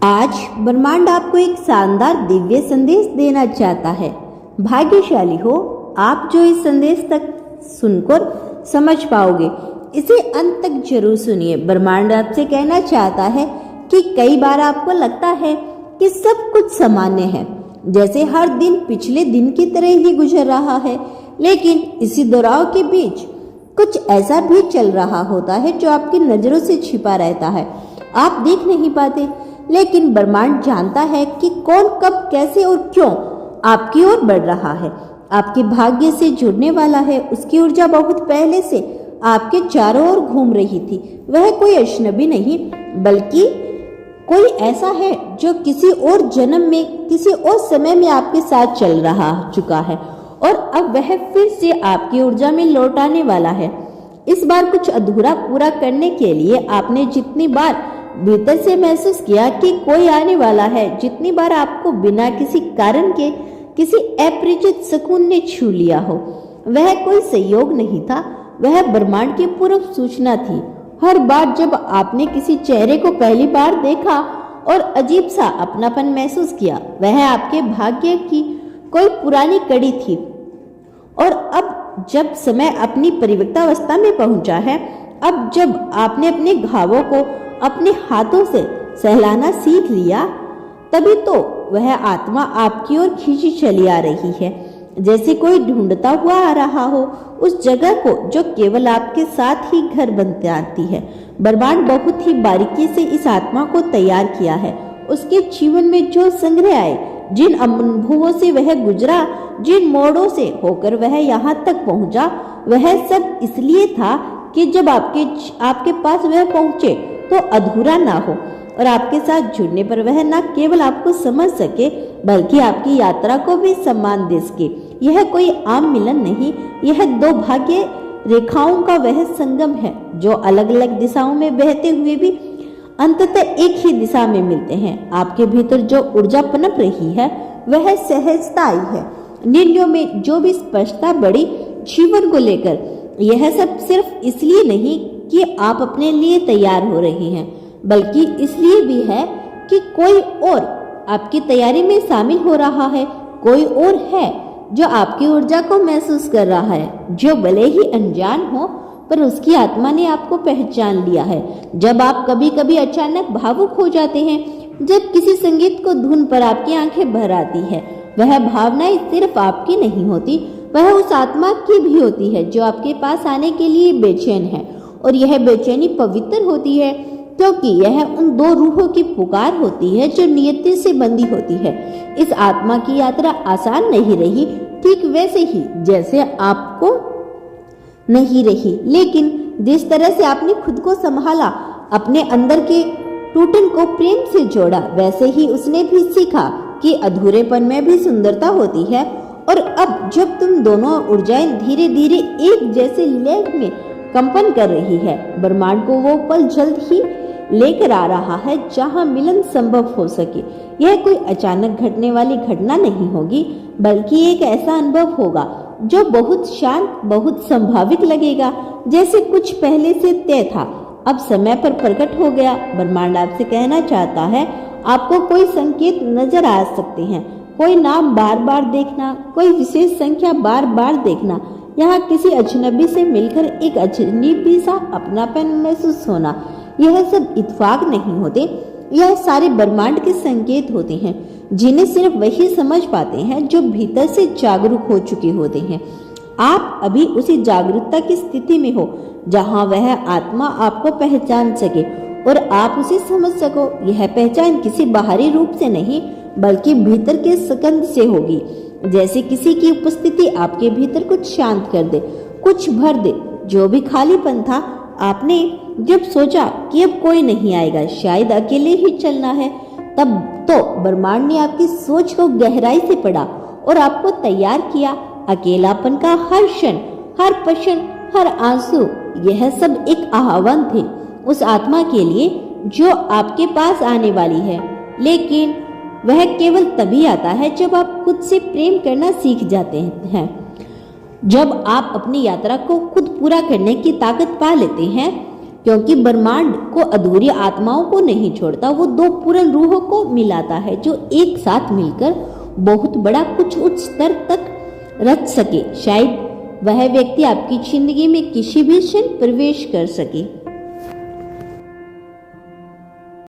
आज ब्रह्मांड आपको एक शानदार दिव्य संदेश देना चाहता है। भाग्यशाली हो आप जो इस संदेश तक सुनकर समझ पाओगे। इसे अंत तक जरूर सुनिए। ब्रह्मांड आपसे कहना चाहता है कि कई बार आपको लगता है कि सब कुछ सामान्य है, जैसे हर दिन पिछले दिन की तरह ही गुजर रहा है, लेकिन इसी दोहराव के बीच कुछ ऐसा भी चल रहा होता है जो आपकी नजरों से छिपा रहता है। आप देख नहीं पाते, लेकिन ब्रह्मांड जानता है कि कौन कब कैसे और क्यों आपकी ओर बढ़ रहा है, आपके भाग्य से जुड़ने वाला है। उसकी ऊर्जा बहुत पहले से आपके चारों ओर घूम रही थी। वह कोई अजनबी नहीं, बल्कि कोई ऐसा है जो किसी और जन्म में, किसी और समय में आपके साथ चल रहा चुका है और अब वह फिर से आपकी ऊर्जा में लौट आने वाला है। इस बार कुछ अधूरा पूरा करने के लिए आपने जितनी बार भीतर से महसूस किया कि कोई आने वाला है, जितनी बार आपको बिना किसी कारण के किसी अपरिचित सुकून ने छू लिया हो, वह कोई संयोग नहीं था, वह ब्रह्मांड की पूर्व सूचना थी। हर बार जब आपने किसी चेहरे को पहली बार देखा और अजीब सा अपनापन महसूस किया, वह आपके भाग्य की कोई पुरानी कड़ी थी। और अब जब समय अपनी परिपक्वता अवस्था में पहुंचा है, अब जब आपने अपने घावों को अपने हाथों से सहलाना सीख लिया, तभी तो वह आत्मा आपकी ओर खींची चली आ रही है, जैसे कोई ढूंढता हुआ आ रहा हो उस जगह को जो केवल आपके साथ ही घर बनते आती है। ब्रह्मांड बहुत ही बारीकी से इस आत्मा को तैयार किया है। उसके जीवन में जो संग्रह आए, जिन अनुभवों से वह गुजरा, जिन मोड़ों से होकर वह यहाँ तक पहुंचा, वह सब इसलिए था कि जब आपके पास वह पहुंचे तो अधूरा ना हो और आपके साथ जुड़ने पर वह न केवल आपको समझ सके, बल्कि आपकी यात्रा को भी सम्मान दे सके। यह कोई आम मिलन नहीं, यह दो भाग्य रेखाओं का वह संगम है जो अलग अलग दिशाओं में बहते हुए भी अंततः एक ही दिशा में मिलते हैं। आपके भीतर जो ऊर्जा पनप रही है, वह सहजता आई है। निर्णयों में जो भी स्पष्टता बढ़ी जीवन को लेकर, यह सब सिर्फ इसलिए नहीं कि आप अपने लिए तैयार हो रही हैं, बल्कि इसलिए भी है कि कोई और आपकी तैयारी में शामिल हो रहा है। कोई और है जो आपकी ऊर्जा को महसूस कर रहा है, जो भले ही अनजान हो पर उसकी आत्मा ने आपको पहचान लिया है। जब आप कभी कभी अचानक भावुक हो जाते हैं, जब किसी संगीत को धुन पर आपकी आंखें भर आती है, वह भावनाएं सिर्फ आपकी नहीं होती, वह उस आत्मा की भी होती है जो आपके पास आने के लिए बेचैन है। और यह बेचैनी पवित्र होती है, क्योंकि यह उन दो रूहों की पुकार होती है जो नियति से बंधी होती है। इस आत्मा की यात्रा आसान नहीं रही, ठीक वैसे ही जैसे आपको नहीं रही, लेकिन जिस तरह से आपने खुद को संभाला, अपने अंदर के टूटन को प्रेम से जोड़ा, वैसे ही उसने भी सीखा कि अधूरेपन में भी सुंदरता होती है। और अब जब तुम दोनों ऊर्जाएं धीरे धीरे एक जैसे लय में कंपन कर रही है, ब्रह्मांड को वो पल जल्द ही लेकर आ रहा है जहां मिलन संभव हो सके। यह कोई अचानक घटने वाली घटना नहीं होगी, बल्कि एक ऐसा अनुभव होगा जो बहुत शांत, बहुत संभावित लगेगा, जैसे कुछ पहले से तय था, अब समय पर प्रकट हो गया। ब्रह्मांड आपसे कहना चाहता है, आपको कोई संकेत नजर आ सकते हैं, कोई नाम बार बार देखना, कोई विशेष संख्या बार बार देखना, यहाँ किसी अजनबी से मिलकर एक अजनबी सा अपनापन महसूस होना। यह सब इत्तेफाक नहीं होते, यह सारे ब्रह्मांड के संकेत होते हैं, जिन्हें सिर्फ वही समझ पाते हैं जो भीतर से जागरूक हो चुके होते हैं। आप अभी उसी जागरूकता की स्थिति में हो जहाँ वह आत्मा आपको पहचान सके और आप उसे समझ सको। यह पहचान किसी बाहरी रूप से नहीं, बल्कि भीतर के स्कंद से होगी, जैसे किसी की उपस्थिति आपके भीतर कुछ शांत कर दे, कुछ भर दे। जो भी खालीपन था, आपने जब सोचा कि अब कोई नहीं आएगा, शायद अकेले ही चलना है, तब तो ब्रह्मांड ने आपकी सोच को गहराई से पढ़ा और आपको तैयार किया। अकेलापन का हर क्षण, हर पशन, हर आंसू, यह सब एक आह्वान थे उस आत्मा के लिए जो आपके पास आने वाली है। लेकिन वह केवल तभी आता है जब आप खुद से प्रेम करना सीख जाते हैं, जब आप अपनी यात्रा को खुद पूरा करने की ताकत पा लेते हैं, क्योंकि ब्रह्मांड को अधूरी आत्माओं को नहीं छोड़ता, वो दो पूर्ण रूहों को मिलाता है जो एक साथ मिलकर बहुत बड़ा कुछ उच्च स्तर तक रच सके। शायद वह व्यक्ति आपकी जिंदगी में किसी भी क्षण प्रवेश कर सके।